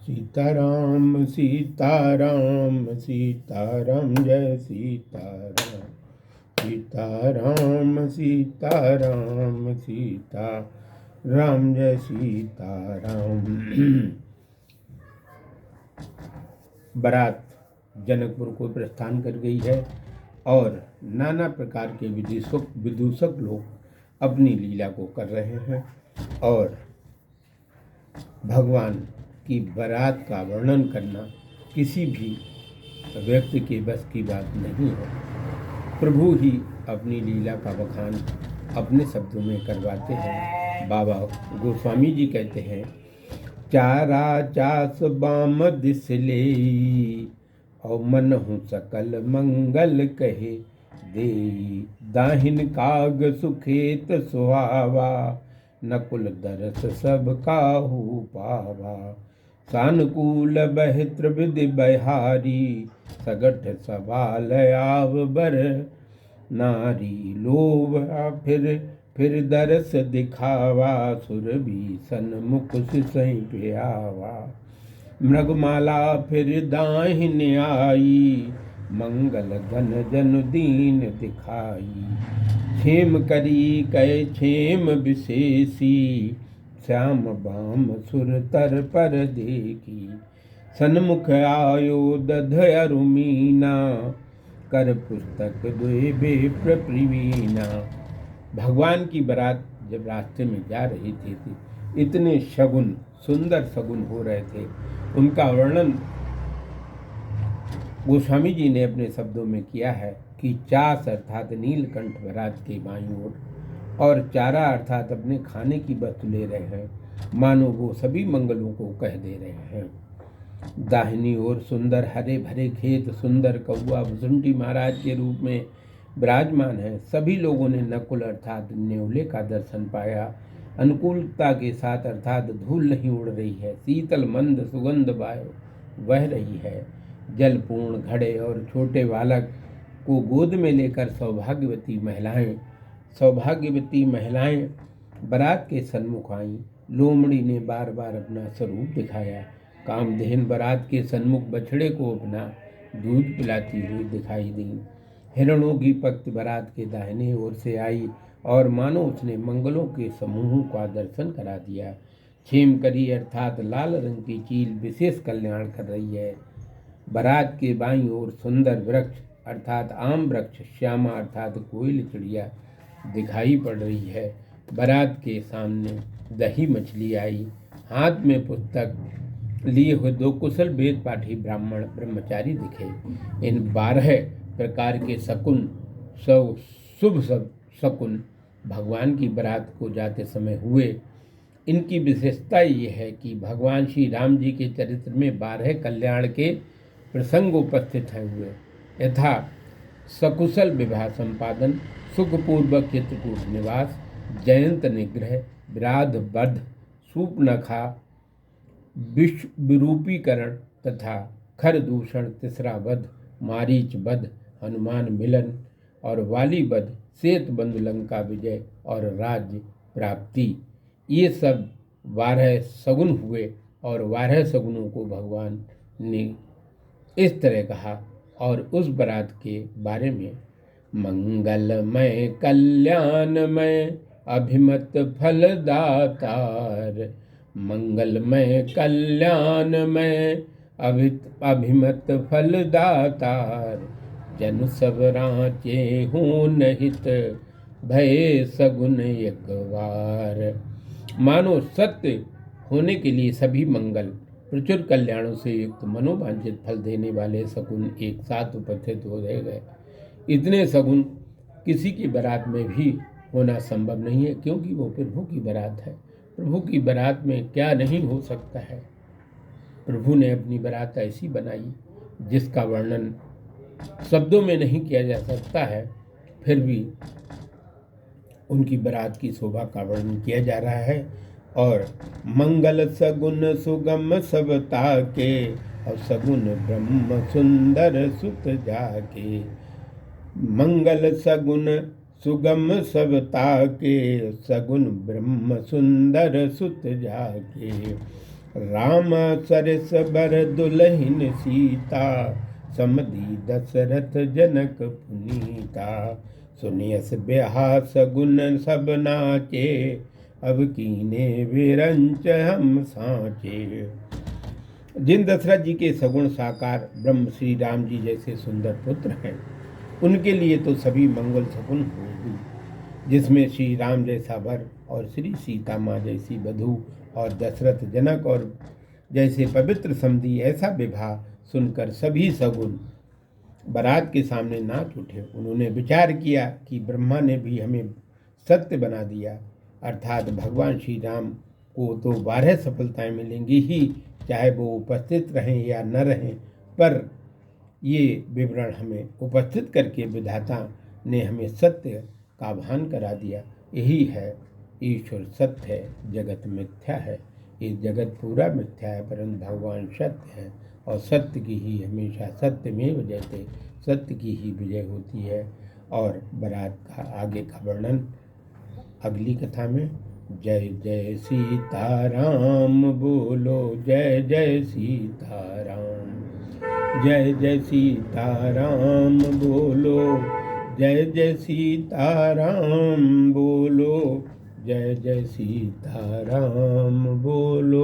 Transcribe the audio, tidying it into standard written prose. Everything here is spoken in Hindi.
सीताराम सीताराम सीताराम जय सीताराम सीताराम सीताराम सीताराम जय सीताराम। बारात जनकपुर को प्रस्थान कर गई है और नाना प्रकार के विदूषक लोग अपनी लीला को कर रहे हैं और भगवान की बारात का वर्णन करना किसी भी व्यक्ति के बस की बात नहीं है। प्रभु ही अपनी लीला का बखान अपने शब्दों में करवाते हैं। बाबा गोस्वामी जी कहते हैं, चारा चास बाम दिसले और मन हूँ सकल मंगल कहे दे, दाहिन काग सुखेत सुहावा नकुल दरस सब काहू पावा, सानुकूल बहित्र विधि बहारी सगठ सवाल आव बर नारी, लोभ फिर दरस दिखावा सुरभि सन्मुख सिसई पे आवा, मृगमाला फिर दाहिन आई मंगल घन जन दीन दिखाई, क्षेम करी कै क्षेम विशेषी श्याम बाम सुर तर पर देखी, सन्मुख आयो दध अरुमीना कर पुस्तक द्वे प्रवीणा। भगवान की बारात जब रास्ते में जा रही थी इतने शगुन सुंदर शगुन हो रहे थे, उनका वर्णन गोस्वामी जी ने अपने शब्दों में किया है कि चास अर्थात नीलकंठ बारात के बाईं ओर और चारा अर्थात अपने खाने की वस्तु ले रहे हैं, मानो वो सभी मंगलों को कह दे रहे हैं। दाहिनी ओर सुंदर हरे भरे खेत, सुंदर कौआ वसुंठी महाराज के रूप में विराजमान है। सभी लोगों ने नकुल अर्थात न्योले का दर्शन पाया। अनुकूलता के साथ अर्थात धूल नहीं उड़ रही है, शीतल मंद सुगंध वायु बह रही है। जलपूर्ण घड़े और छोटे बालक को गोद में लेकर सौभाग्यवती महिलाएं बारात के सन्मुख आईं। लोमड़ी ने बार बार अपना स्वरूप दिखाया। कामधेन बारात के सन्मुख बछड़े को अपना दूध पिलाती हुई दिखाई दी। हिरणों की पंक्ति बारात के दाहिने ओर से आई और मानो उसने मंगलों के समूहों का दर्शन करा दिया। क्षेमकरी अर्थात लाल रंग की चील विशेष कल्याण कर रही है। बारात के बाईं ओर सुंदर वृक्ष अर्थात आम वृक्ष, श्यामा अर्थात कोयल चिड़िया दिखाई पड़ रही है। बारात के सामने दही मछली आई। हाथ में पुस्तक लिए हुए दो कुशल वेद पाठी ब्राह्मण ब्रह्मचारी दिखे। इन 12 प्रकार के शुभ शकुन भगवान की बारात को जाते समय हुए। इनकी विशेषता ये है कि भगवान श्री राम जी के चरित्र में 12 कल्याण के प्रसंग उपस्थित है हुए, यथा सकुशल विवाह संपादन, सुखपूर्वक चित्रकूट निवास, जयंत निग्रह, विराध वध, सूपनखा विरूपीकरण तथा खर दूषण, तीसरा वध, मारीच वध, हनुमान मिलन और वाली वध, श्वेत बंधु लंका विजय और राज्य प्राप्ति। ये सब 12 सगुन हुए और 12 सगुनों को भगवान ने इस तरह कहा और उस बारात के बारे में, मंगलमय कल्याणमय अभिमत फलदातार, मंगलमय कल्याणमय अभिमत फलदातार, जन सब रांचे हूँ नहित भय सगुन एक बार। मानो सत्य होने के लिए सभी मंगल प्रचुर कल्याणों से युक्त मनोवांछित फल देने वाले सगुन एक साथ उपस्थित हो गए। इतने सगुन किसी की बारात में भी होना संभव नहीं है, क्योंकि वो प्रभु की बारात है। प्रभु की बारात में क्या नहीं हो सकता है। प्रभु ने अपनी बारात ऐसी बनाई जिसका वर्णन शब्दों में नहीं किया जा सकता है, फिर भी उनकी बारात की शोभा का वर्णन किया जा रहा है। और मंगल सगुन सुगम सब ताके और सगुन ब्रह्म सुंदर सुत जाके, मंगल सगुन सुगम सब ताके सगुन ब्रह्म सुंदर सुत जाके, राम सरस बर दुलहिन सीता, समधी दशरथ जनक पुनीता। सुनियस ब्याह सगुन सब नाचे, अब कीने विरंच हम साँचे। जिन दशरथ जी के सगुण साकार ब्रह्म श्री राम जी जैसे सुंदर पुत्र हैं, उनके लिए तो सभी मंगल सगुन होगी, जिसमें श्री राम जैसा वर और श्री सीता माँ जैसी वधू और दशरथ जनक और जैसे पवित्र समधी ऐसा विवाह सुनकर सभी सगुन बारात के सामने नाच उठे। उन्होंने विचार किया कि ब्रह्मा ने भी हमें सत्य बना दिया, अर्थात भगवान श्री राम को तो 12 सफलताएं मिलेंगी ही, चाहे वो उपस्थित रहें या न रहें, पर ये विवरण हमें उपस्थित करके विधाता ने हमें सत्य का भान करा दिया। यही है, ईश्वर सत्य है, जगत मिथ्या है। ये जगत पूरा मिथ्या है, परंतु भगवान सत्य है, और सत्य की ही हमेशा सत्यमेव जयते, सत्य की ही विजय होती है। और बारात का आगे का वर्णन अगली कथा में। जय जय सीताराम बोलो, जय जय सीताराम, जय जय सीताराम बोलो, जय जय सीताराम बोलो, जय जय सीताराम बोलो।